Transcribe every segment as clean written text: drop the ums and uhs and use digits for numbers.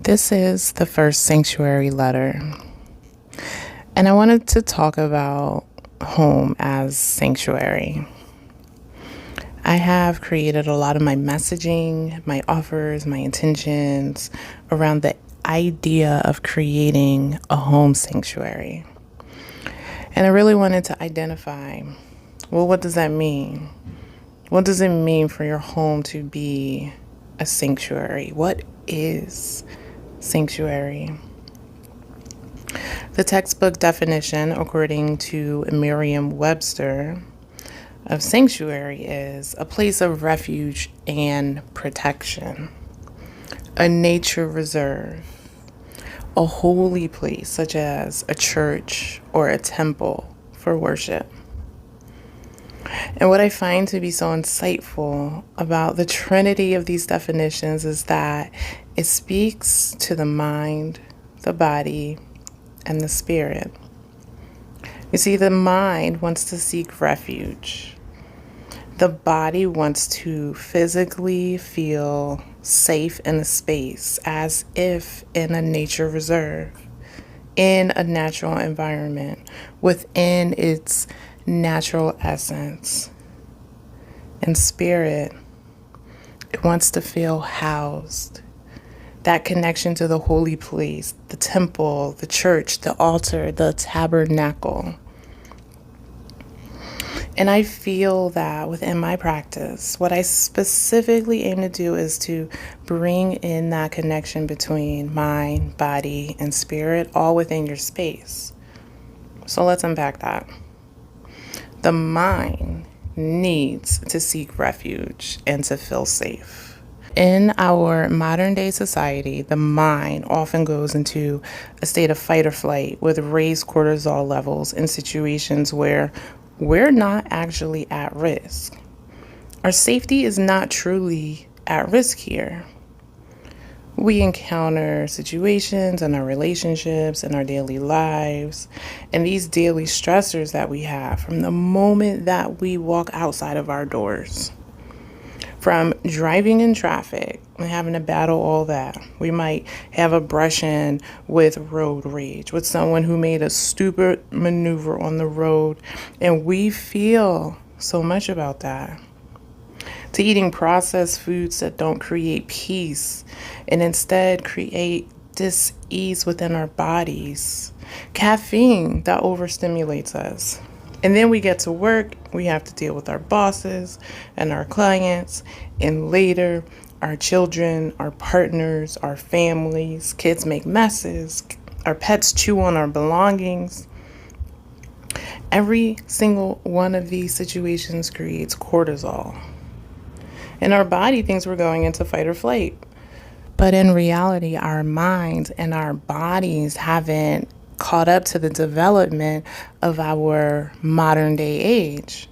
This is the first Sanctuary letter, and I wanted to talk about home as sanctuary. I have created a lot of my messaging, my offers, my intentions around the idea of creating a home sanctuary. And I really wanted to identify, well, what does that mean? What does it mean for your home to be a sanctuary? What is sanctuary? The textbook definition, according to Merriam-Webster, of sanctuary is a place of refuge and protection, a nature reserve, a holy place such as a church or a temple for worship. And what I find to be so insightful about the trinity of these definitions is that it speaks to the mind, the body, and the spirit. You see, the mind wants to seek refuge. The body wants to physically feel safe in a space, as if in a nature reserve, in a natural environment, within its natural essence. And spirit, it wants to feel housed. That connection to the holy place, the temple, the church, the altar, the tabernacle. And I feel that within my practice, what I specifically aim to do is to bring in that connection between mind, body, and spirit, all within your space. So let's unpack that. The mind needs to seek refuge and to feel safe. In our modern day society, the mind often goes into a state of fight or flight with raised cortisol levels in situations where we're not actually at risk. Our safety is not truly at risk here. We encounter situations in our relationships, in our daily lives, and these daily stressors that we have from the moment that we walk outside of our doors. From driving in traffic and having to battle all that. We might have a brush-in with road rage, with someone who made a stupid maneuver on the road, and we feel so much about that. To eating processed foods that don't create peace and instead create dis-ease within our bodies. Caffeine that overstimulates us. And then we get to work, we have to deal with our bosses and our clients, and later our children, our partners, our families, kids make messes, our pets chew on our belongings. Every single one of these situations creates cortisol. And our body thinks we're going into fight or flight. But in reality, our minds and our bodies haven't caught up to the development of our modern day age.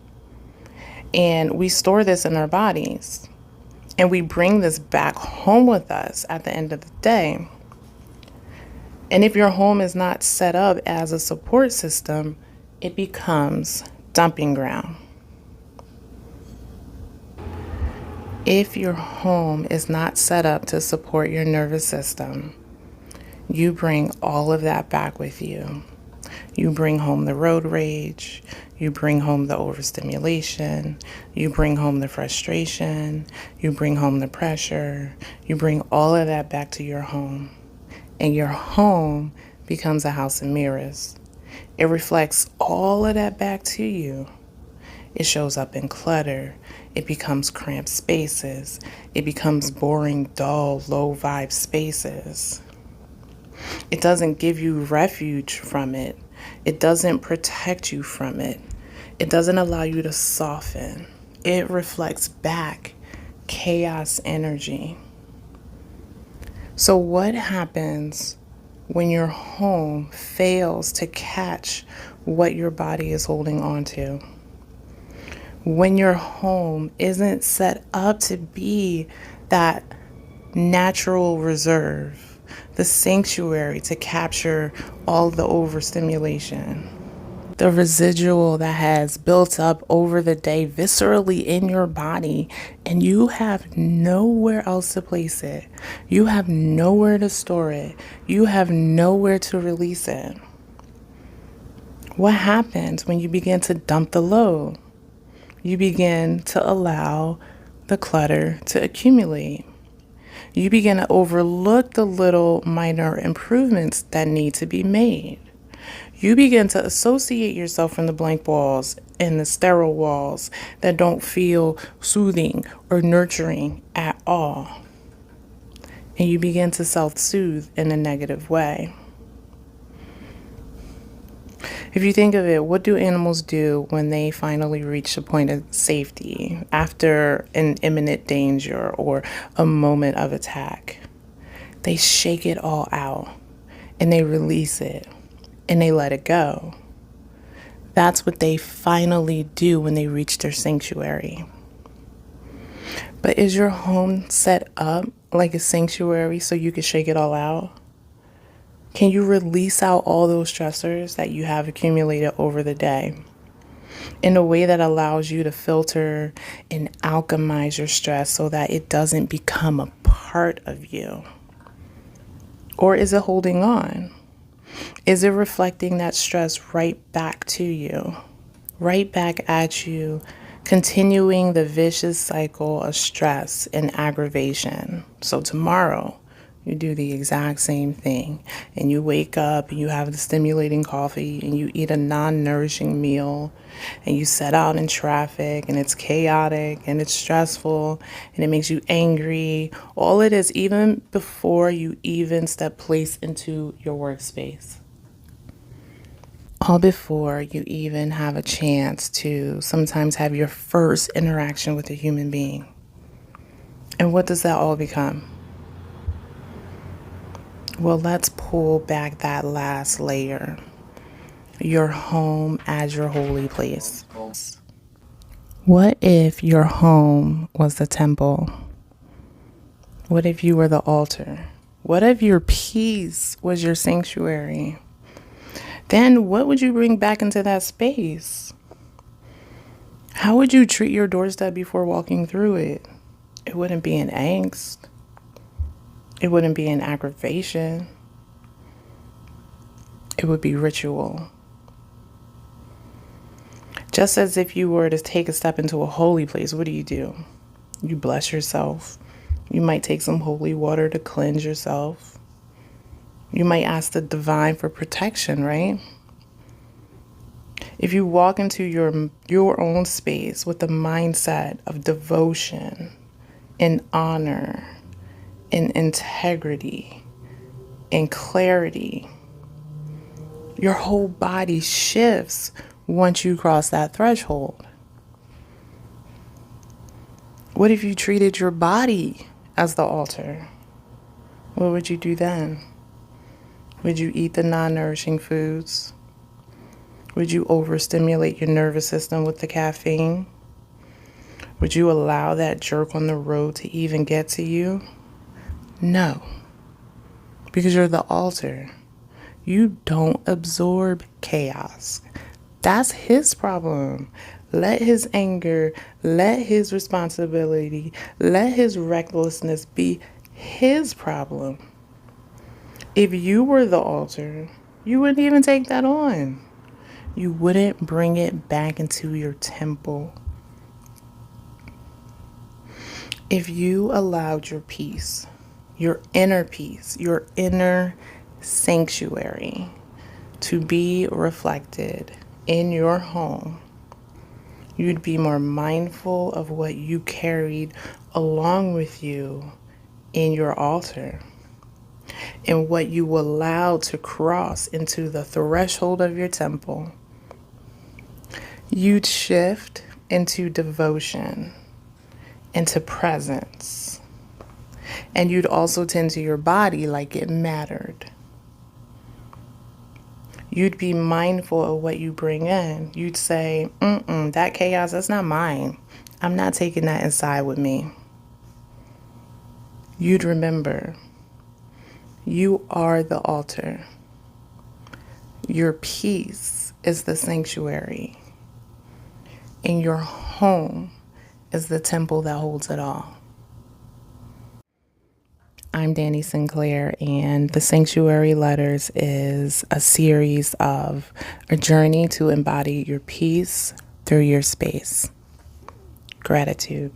And we store this in our bodies. And we bring this back home with us at the end of the day. And if your home is not set up as a support system, it becomes dumping ground. If your home is not set up to support your nervous system, you bring all of that back with you. You bring home the road rage, you bring home the overstimulation, you bring home the frustration, you bring home the pressure, you bring all of that back to your home. And your home becomes a house of mirrors. It reflects all of that back to you. It shows up in clutter. It becomes cramped spaces. It becomes boring, dull, low vibe spaces. It doesn't give you refuge from it. It doesn't protect you from it. It doesn't allow you to soften. It reflects back chaos energy. So what happens when your home fails to catch what your body is holding on to? When your home isn't set up to be that natural reserve, the sanctuary to capture all the overstimulation, the residual that has built up over the day viscerally in your body, and you have nowhere else to place it. You have nowhere to store it. You have nowhere to release it. What happens when you begin to dump the load? You begin to allow the clutter to accumulate. You begin to overlook the little minor improvements that need to be made. You begin to associate yourself from the blank walls and the sterile walls that don't feel soothing or nurturing at all. And you begin to self-soothe in a negative way. If you think of it, what do animals do when they finally reach a point of safety after an imminent danger or a moment of attack? They shake it all out and they release it and they let it go. That's what they finally do when they reach their sanctuary. But is your home set up like a sanctuary so you can shake it all out? Can you release out all those stressors that you have accumulated over the day in a way that allows you to filter and alchemize your stress so that it doesn't become a part of you? Or is it holding on? Is it reflecting that stress right back to you, right back at you, continuing the vicious cycle of stress and aggravation? So tomorrow, you do the exact same thing, and you wake up and you have the stimulating coffee and you eat a non-nourishing meal and you set out in traffic and it's chaotic and it's stressful and it makes you angry. All it is, even before you even step place into your workspace. All before you even have a chance to sometimes have your first interaction with a human being. And what does that all become? Well, let's pull back that last layer. Your home as your holy place. What if your home was the temple? What if you were the altar? What if your peace was your sanctuary? Then what would you bring back into that space? How would you treat your doorstep before walking through it? It wouldn't be an angst. It wouldn't be an aggravation. It would be ritual. Just as if you were to take a step into a holy place, what do? You bless yourself. You might take some holy water to cleanse yourself. You might ask the divine for protection, right? If you walk into your own space with the mindset of devotion and honor and integrity and clarity, your whole body shifts once you cross that threshold. What if you treated your body as the altar? What would you do then? Would you eat the non-nourishing foods? Would you overstimulate your nervous system with the caffeine? Would you allow that jerk on the road to even get to you? No, because you're the altar. You don't absorb chaos. That's his problem. Let his anger, let his responsibility, let his recklessness be his problem. If you were the altar, you wouldn't even take that on. You wouldn't bring it back into your temple. If you allowed your peace, your inner sanctuary to be reflected in your home, you'd be more mindful of what you carried along with you in your altar and what you allowed to cross into the threshold of your temple. You'd shift into devotion, into presence. And you'd also tend to your body like it mattered. You'd be mindful of what you bring in. You'd say, that chaos, that's not mine. I'm not taking that inside with me. You'd remember, you are the altar. Your peace is the sanctuary, and your home is the temple that holds it all. I'm Danny Sinclair, and the Sanctuary Letters is a series of a journey to embody your peace through your space. Gratitude.